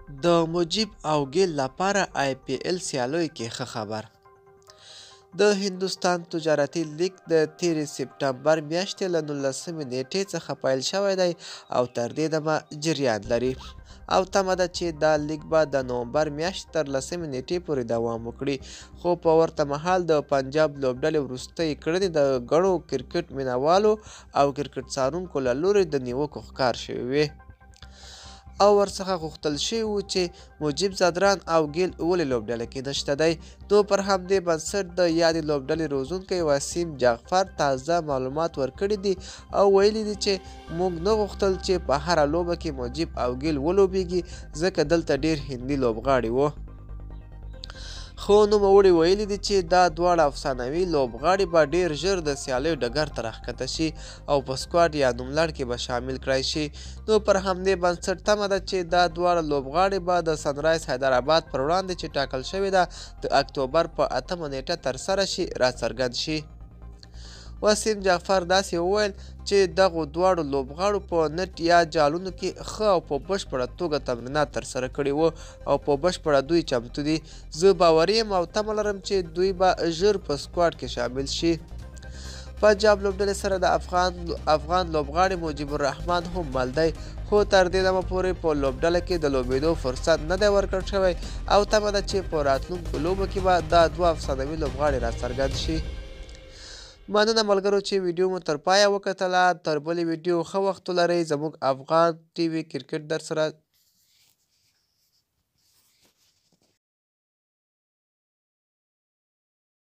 د مجیب او ګیل لپاره IPL سیالیو کې ښه خبر. د هندوستان تجارتي لیګ د تېرې سپټمبر میاشتې له 19مې نیټې څخه پیل شوی دی او تر دې دمه جریان لري او تمه ده چې دا لیګ به د نومبر میاشتې تر 10مې نیټې پورې دوام وکړي. خو په ورته مهال د پنجاب لوبډلې وروستۍ کړنې د ګڼو کرکټ مینهوالو او کرکټ څارونکو له لوري د نیوکو ښکار شوې وې او ورڅخه غوښتل شوي وو چې مجیب ځدران او ګیل ولې لوبډله کې نشته دی. نو پر همدې بنسټ د یادې لوبډلې روزونکی وسیم جعفر تازه معلومات ورکړي دي او ویلي دي چې موږ نه غوښتل چې په هره لوبه کې مجیب او ګیل ولوبېږي ځکه دلته ډېر هندي لوبغاړي وو. خو نوموړي ویلي دي چې دا دواړه افسانوي لوبغاړي به ډېر ژر د سیالیو ډګر ته راښکته شي او په سکواډ یا نوملړ کې به شامل کړای شي. نو پر همدې بنسټ تمه ده چې دا دواړه لوبغاړي به د سنرایز حیدرآباد پر وړاندې چې ټاکل شوې ده د اکتوبر په 8مه نیټه ترسره شي راڅرګند شي. وسیم جعفر داسې وویل چې دغو دواړو لوبغاړو په نټ یا جالونو کې ښه او په بشپړه توګه تمرینات ترسره کړي وو او په بشپړه دوی چمتو دي. زه باوري یم او تمه لرم چې دوی به ژر په سکواډ کې شامل شي. پنجاب لوبډلې سره د افغان لوبغاړي مجیب الرحمن هم مل دی خو تر دې دمه پورې په لوبډله کې د لوبېدو فرصت نه دی ورکړل شوی او تمه ده چې په راتلونکو لوبو کې به دا دوه افسانوي لوبغاړي راڅرګند شي. مننه ملګرو چې ویډیو مو تر پایه وکتله. تر بلې ویډیو ښه وخت ولرئ. زموږ افغان TV کرکټ در سره